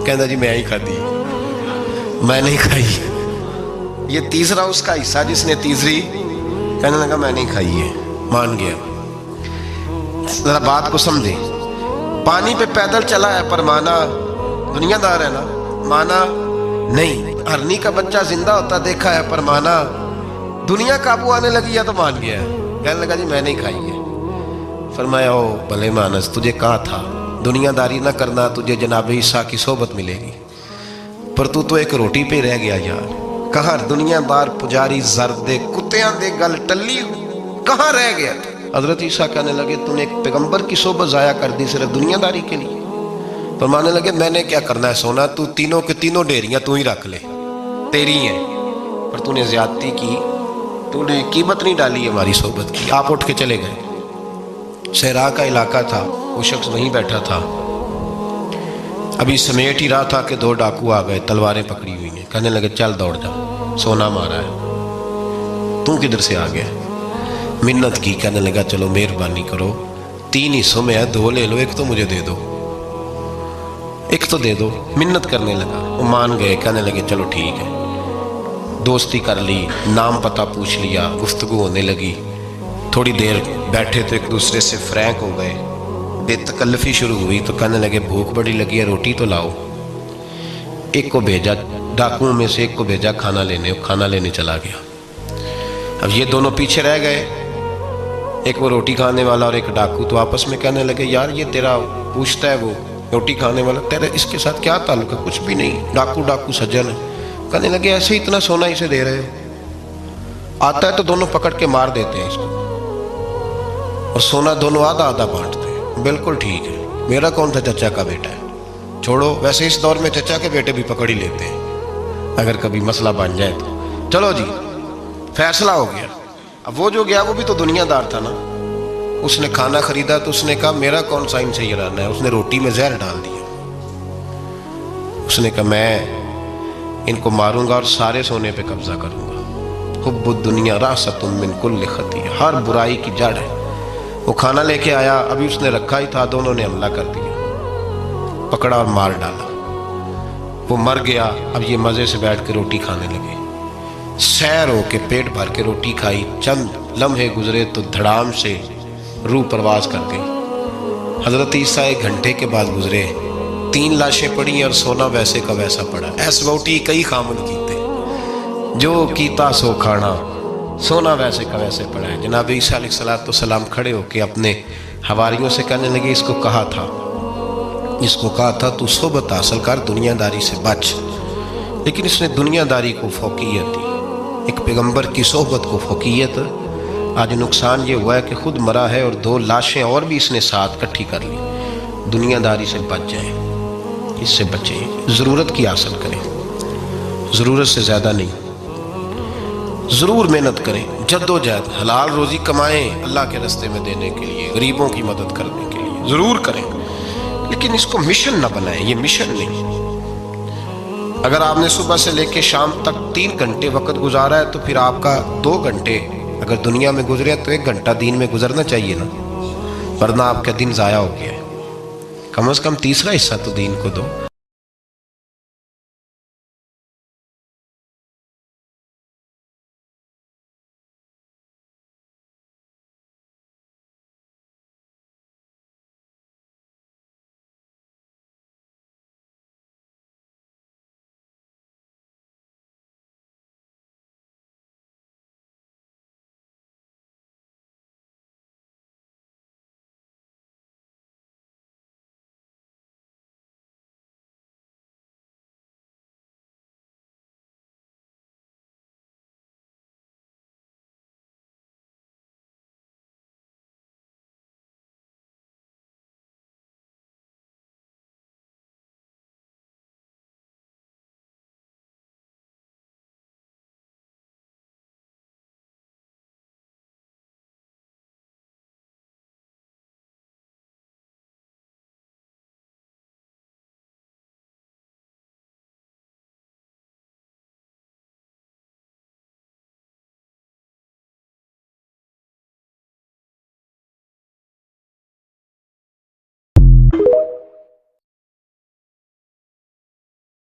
कहता जी मैं ही खाधी, मैं नहीं खाई। ये तीसरा उसका हिस्सा जिसने तीसरी कहने लगा मैं नहीं खाई है, मान गया। जरा बात को समझे, पानी पे पैदल चला है पर माना दुनियादार है ना, माना नहीं। हरनी का बच्चा जिंदा होता देखा है पर माना, दुनिया काबू आने लगी या तो मान गया। कहने लगा जी मैं नहीं खाई है। फरमाया ओ भले मानस, तुझे कहा था दुनियादारी ना करना, तुझे जनाब ईसा की सोबत मिलेगी, पर तू तो एक रोटी पे रह गया यार। कहाँ दुनियादार पुजारी जरदे कुत्तियां दे गल टल्ली, कहाँ रह गया? हजरत ईसा कहने लगे तूने एक पैगंबर की सोबत जाया कर दी सिर्फ दुनियादारी के लिए। तो मानने लगे मैंने क्या करना है सोना, तू तीनों के तीनों डेरियां तू ही रख ले, तेरी हैं, पर तूने ज्यादती की, तूने कीमत नहीं डाली हमारी सोबत की। आप उठ के चले गए। सहरा का इलाका था, वो शख्स वहीं बैठा था, अभी समेट ही रहा था कि दो डाकू आ गए, तलवारें पकड़ी हुई हैं। कहने लगे चल दौड़ जा, सोना मारा है, तू किधर से आ गया? मिन्नत की, कहने लगा चलो मेहरबानी करो, 3 हिस्सों में है, 2 ले लो, एक तो मुझे दे दो, एक तो दे दो। मिन्नत करने लगा, वो मान गए। कहने लगे चलो ठीक है, दोस्ती कर ली, नाम पता पूछ लिया, गुफ्तगू होने लगी। थोड़ी देर बैठे तो एक दूसरे से फ्रैंक हो गए, बेतकल्लफी शुरू हुई। तो कहने लगे भूख बड़ी लगी है, रोटी तो लाओ। एक को भेजा, डाकुओं में से एक को भेजा खाना लेने, खाना लेने चला गया। अब ये दोनों पीछे रह गए, एक वो रोटी खाने वाला और एक डाकू। तो आपस में कहने लगे यार ये तेरा पूछता है वो रोटी खाने वाला, तेरे इसके साथ क्या ताल्लुक है? कुछ भी नहीं, डाकू डाकू सज्जन है। कहने लगे ऐसे ही इतना सोना इसे दे रहे हो, आता है तो दोनों पकड़ के मार देते हैं इसको, और सोना दोनों आधा आधा बांटते हैं। बिल्कुल ठीक है, मेरा कौन था, चचा का बेटा है, छोड़ो। वैसे इस दौर में चचा के बेटे भी पकड़ ही लेते हैं अगर कभी मसला बन जाए तो। चलो जी फैसला हो गया। अब वो जो गया वो भी तो दुनियादार था ना, उसने खाना खरीदा तो उसने कहा मेरा कौन सा इनसे ये रहना है। उसने रोटी में जहर डाल दिया, उसने कहा मैं इनको मारूंगा और सारे सोने पे कब्जा करूंगा। हुब्बुद दुनिया रासतुम मिन कुल्ली खतिया, हर बुराई की जड़ है। वो खाना लेके आया, अभी उसने रखा ही था, दोनों ने हमला कर दिया, पकड़ा और मार डाला। वो मर गया। अब ये मजे से बैठ के रोटी खाने लगे, सैर हो के पेट भर के रोटी खाई। चंद लम्हे गुजरे तो धड़ाम से रूह परवाज कर गई। हजरत ईसा 1 घंटे के बाद गुजरे, 3 लाशें पड़ी और सोना वैसे का वैसा पड़ा। ऐस वोटी कई खामन कीते, जो कीता सो खाना, सोना वैसे का वैसे पड़ा है। जनाब ईसा अलैहिस्सलाम खड़े होके अपने हवारियों से कहने लगे इसको कहा था तू सोबत हासिल कर, दुनियादारी से बच। लेकिन इसने दुनियादारी को फौकियत दी, एक पैगंबर की सोहबत को फौकियत। आज नुकसान ये हुआ है कि खुद मरा है और 2 लाशें और भी इसने साथ इकट्ठी कर ली। दुनियादारी से बच जाए, इससे बचें, ज़रूरत की हासिल करें, ज़रूरत से ज़्यादा नहीं। ज़रूर मेहनत करें, जद्दोजहद, हलाल रोज़ी कमाएं अल्लाह के रास्ते में देने के लिए, गरीबों की मदद करने के लिए ज़रूर करें, लेकिन इसको मिशन ना बनाएं। ये मिशन नहीं। अगर आपने सुबह से लेकर शाम तक 3 घंटे वक्त गुजारा है तो फिर आपका 2 घंटे अगर दुनिया में गुजरे तो 1 घंटा दीन में गुजरना चाहिए ना, वरना आपका दिन ज़ाया हो गया है। कम से कम तीसरा हिस्सा तो दीन को दो।